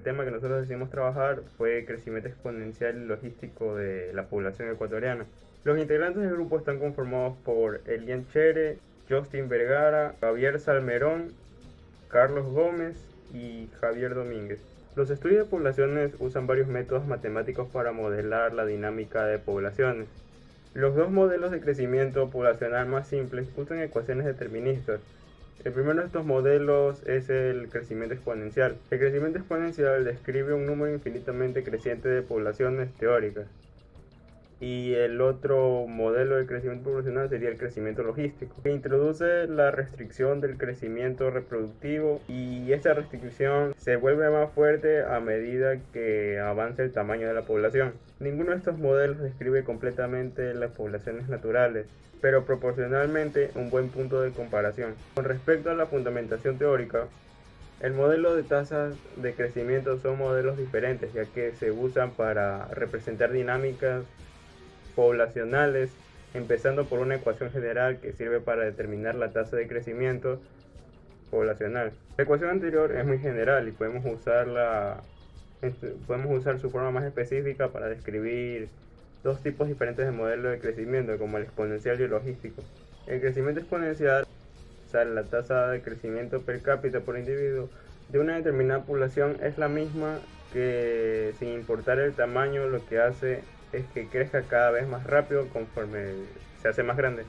El tema que nosotros decidimos trabajar fue el crecimiento exponencial y logístico de la población ecuatoriana. Los integrantes del grupo están conformados por Elian Chere, Justin Vergara, Javier Salmerón, Carlos Gómez y Javier Domínguez. Los estudios de poblaciones usan varios métodos matemáticos para modelar la dinámica de poblaciones. Los dos modelos de crecimiento poblacional más simples usan ecuaciones deterministas. El primero de estos modelos es el crecimiento exponencial. El crecimiento exponencial describe un número infinitamente creciente de poblaciones teóricas. Y el otro modelo de crecimiento poblacional sería el crecimiento logístico, que introduce la restricción del crecimiento reproductivo, y esta restricción se vuelve más fuerte a medida que avanza el tamaño de la población. Ninguno de estos modelos describe completamente las poblaciones naturales, pero proporcionalmente un buen punto de comparación. Con respecto a la fundamentación teórica, el modelo de tasas de crecimiento son modelos diferentes, ya que se usan para representar dinámicas poblacionales, empezando por una ecuación general que sirve para determinar la tasa de crecimiento poblacional. La ecuación anterior es muy general y podemos usar su forma más específica para describir dos tipos diferentes de modelos de crecimiento, como el exponencial y el logístico. El crecimiento exponencial, o sea, la tasa de crecimiento per cápita por individuo de una determinada población, es la misma que, sin importar el tamaño, lo que hace es que crezca cada vez más rápido conforme se hace más grande.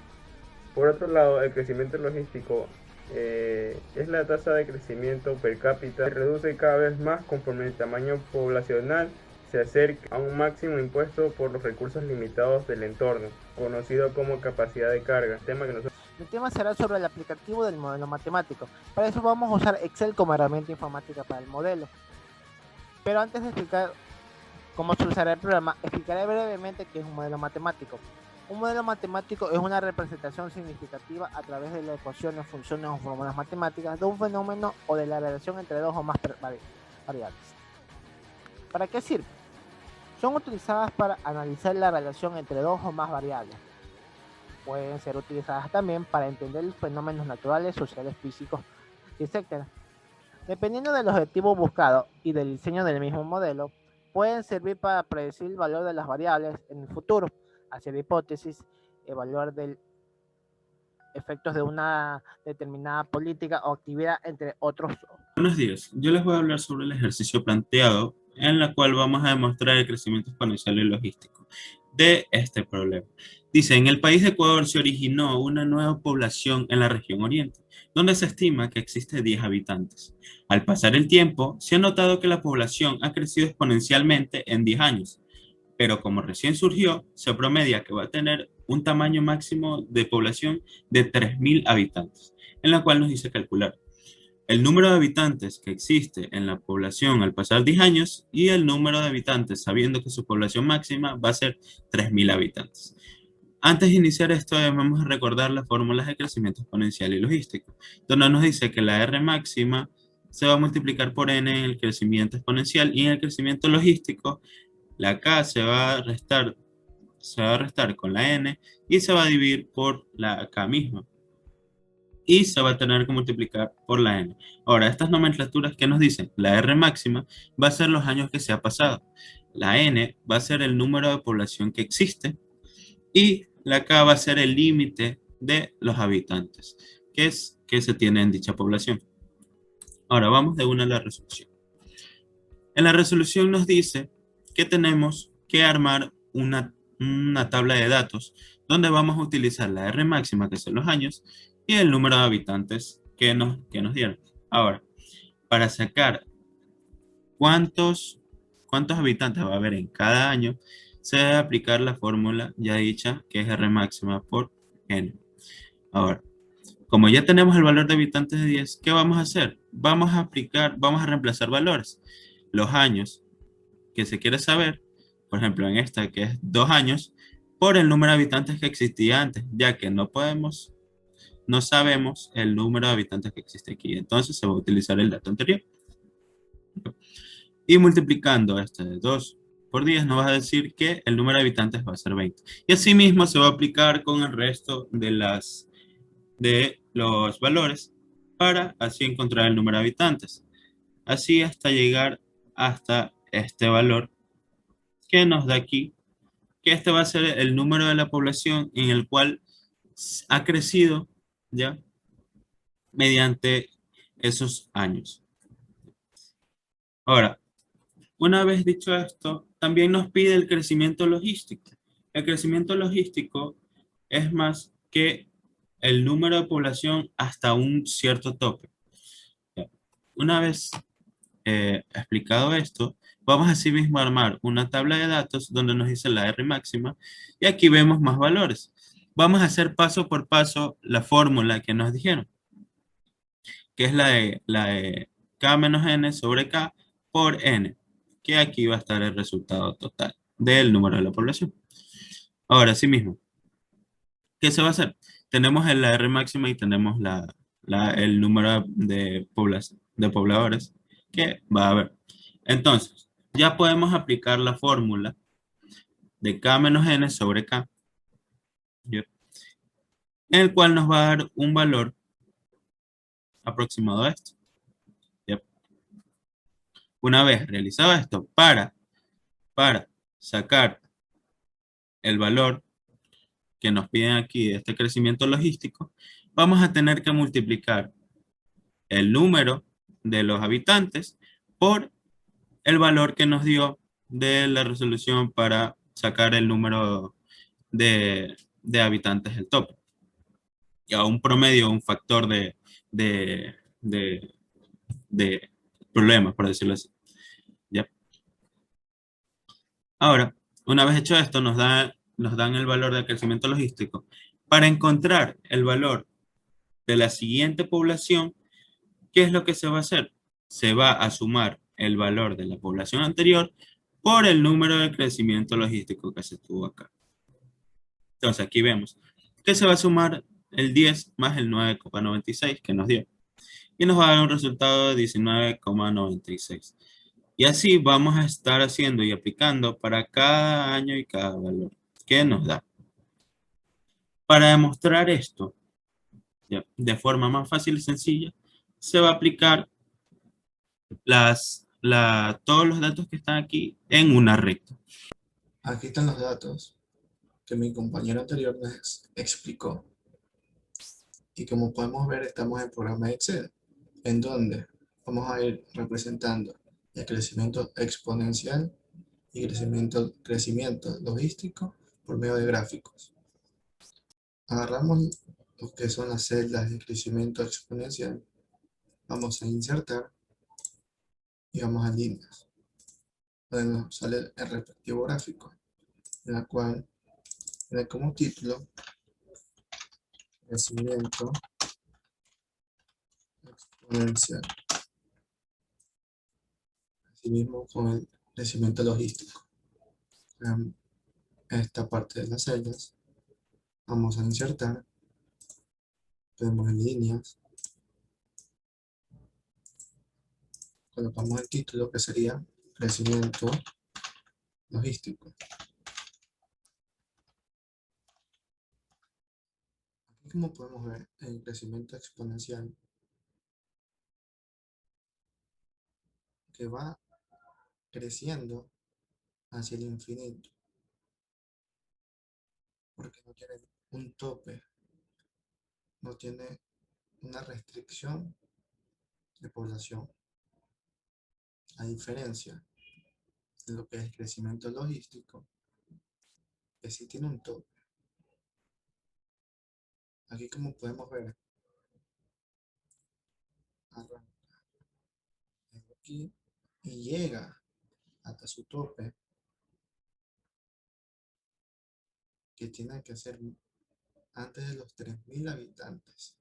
Por otro lado, el crecimiento logístico es la tasa de crecimiento per cápita, que reduce cada vez más conforme el tamaño poblacional se acerca a un máximo impuesto por los recursos limitados del entorno, conocido como capacidad de carga, tema que nosotros... El tema será sobre el aplicativo del modelo matemático. Para eso vamos a usar Excel como herramienta informática para el modelo. Pero antes de explicar cómo se usará el programa, explicaré brevemente qué es un modelo matemático. Un modelo matemático es una representación significativa a través de las ecuaciones, funciones o fórmulas matemáticas de un fenómeno o de la relación entre dos o más variables. ¿Para qué sirve? Son utilizadas para analizar la relación entre dos o más variables. Pueden ser utilizadas también para entender los fenómenos naturales, sociales, físicos, etc. Dependiendo del objetivo buscado y del diseño del mismo modelo, pueden servir para predecir el valor de las variables en el futuro, hacer hipótesis, evaluar efectos de una determinada política o actividad, entre otros. Buenos días, yo les voy a hablar sobre el ejercicio planteado en la cual vamos a demostrar el crecimiento exponencial y logístico de este problema. Dice, en el país de Ecuador se originó una nueva población en la región oriente, donde se estima que existe 10 habitantes. Al pasar el tiempo, se ha notado que la población ha crecido exponencialmente en 10 años, pero como recién surgió, se promedia que va a tener un tamaño máximo de población de 3.000 habitantes, en la cual nos dice calcular el número de habitantes que existe en la población al pasar 10 años y el número de habitantes sabiendo que su población máxima va a ser 3.000 habitantes. Antes de iniciar esto, debemos recordar las fórmulas de crecimiento exponencial y logístico, donde nos dice que la R máxima se va a multiplicar por n en el crecimiento exponencial y en el crecimiento logístico la K se va a restar con la n y se va a dividir por la K misma y se va a tener que multiplicar por la n. Ahora, estas nomenclaturas que nos dicen, la R máxima va a ser los años que se ha pasado, la n va a ser el número de población que existe y la K va a ser el límite de los habitantes que se tiene en dicha población. Ahora vamos de una a la resolución. En la resolución nos dice que tenemos que armar una tabla de datos donde vamos a utilizar la R máxima, que son los años, y el número de habitantes que nos dieron. Ahora, para sacar cuántos habitantes va a haber en cada año, se debe aplicar la fórmula ya dicha, que es R máxima por N. Ahora, como ya tenemos el valor de habitantes de 10, ¿qué vamos a hacer? Vamos a reemplazar valores. Los años que se quiere saber, por ejemplo en esta que es 2 años, por el número de habitantes que existía antes, ya que no sabemos el número de habitantes que existe aquí. Entonces se va a utilizar el dato anterior. Y multiplicando este de 2 por 10 nos va a decir que el número de habitantes va a ser 20. Y asimismo se va a aplicar con el resto de los valores para así encontrar el número de habitantes. Así hasta llegar hasta este valor que nos da aquí, que este va a ser el número de la población en el cual ha crecido ya mediante esos años. Ahora, una vez dicho esto, también nos pide el crecimiento logístico. El crecimiento logístico es más que el número de población hasta un cierto tope. Una vez explicado esto, vamos así mismo a armar una tabla de datos donde nos dice la R máxima y aquí vemos más valores. Vamos a hacer paso por paso la fórmula que nos dijeron, que es la de K menos N sobre K por N, que aquí va a estar el resultado total del número de la población. Ahora, sí mismo, ¿qué se va a hacer? Tenemos la R máxima y tenemos el número de pobladores que va a haber. Entonces, ya podemos aplicar la fórmula de K menos N sobre K, ¿ya? En el cual nos va a dar un valor aproximado a esto, ¿ya? Una vez realizado esto, para sacar el valor que nos piden aquí de este crecimiento logístico, vamos a tener que multiplicar el número de los habitantes por el valor que nos dio de la resolución para sacar el número de habitantes del tope. Y a un promedio, un factor de, de, de problemas, por decirlo así. ¿Ya? Ahora, una vez hecho esto, nos dan el valor del crecimiento logístico. Para encontrar el valor de la siguiente población, ¿qué es lo que se va a hacer? Se va a sumar el valor de la población anterior por el número de crecimiento logístico que se tuvo acá. Entonces aquí vemos que se va a sumar el 10 más el 9,96 que nos dio. Y nos va a dar un resultado de 19,96. Y así vamos a estar haciendo y aplicando para cada año y cada valor que nos da. Para demostrar esto ya, de forma más fácil y sencilla, se va a aplicar todos los datos que están aquí en una recta. Aquí están los datos que mi compañero anterior les explicó. Y como podemos ver, estamos en el programa Excel, en donde vamos a ir representando el crecimiento exponencial y crecimiento logístico por medio de gráficos. Agarramos lo que son las celdas de crecimiento exponencial, vamos a insertar y vamos a líneas, donde nos sale el respectivo gráfico, en la cual tiene como título crecimiento exponencial, asimismo con el crecimiento logístico. En esta parte de las celdas vamos a insertar, tenemos en líneas, colocamos el título que sería crecimiento logístico. Aquí, como podemos ver, el crecimiento exponencial que va creciendo hacia el infinito, porque no tiene un tope, no tiene una restricción de población, a diferencia de lo que es el crecimiento logístico, que sí tiene un tope. Aquí, como podemos ver, arranca desde aquí y llega hasta su tope, que tiene que ser antes de los 3.000 habitantes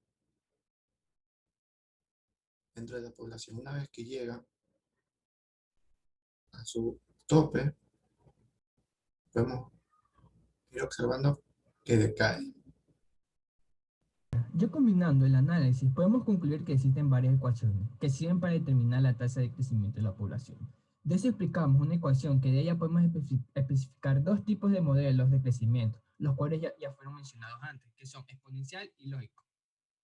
dentro de la población. Una vez que llega a su tope, podemos ir observando que decae. Ya combinando el análisis, podemos concluir que existen varias ecuaciones que sirven para determinar la tasa de crecimiento de la población. De eso explicamos una ecuación que de ella podemos especificar dos tipos de modelos de crecimiento, los cuales ya fueron mencionados antes, que son exponencial y lógico.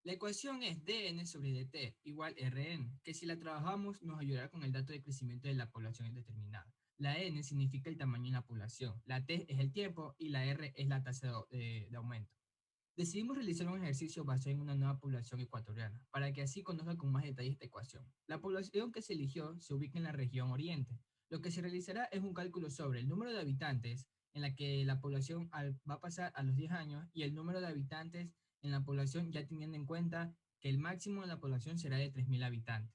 La ecuación es dn sobre dt igual rn, que si la trabajamos nos ayudará con el dato de crecimiento de la población determinada. La n significa el tamaño de la población, la t es el tiempo y la r es la tasa de aumento. Decidimos realizar un ejercicio basado en una nueva población ecuatoriana, para que así conozca con más detalle esta ecuación. La población que se eligió se ubica en la región oriente. Lo que se realizará es un cálculo sobre el número de habitantes en la que la población va a pasar a los 10 años y el número de habitantes en la población ya teniendo en cuenta que el máximo de la población será de 3.000 habitantes.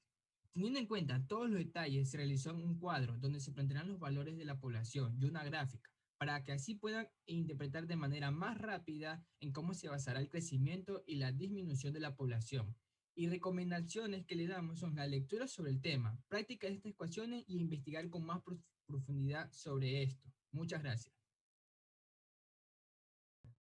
Teniendo en cuenta todos los detalles, se realizó un cuadro donde se plantearán los valores de la población y una gráfica, para que así puedan interpretar de manera más rápida en cómo se basará el crecimiento y la disminución de la población. Y recomendaciones que le damos son la lectura sobre el tema, práctica de estas ecuaciones y investigar con más profundidad sobre esto. Muchas gracias.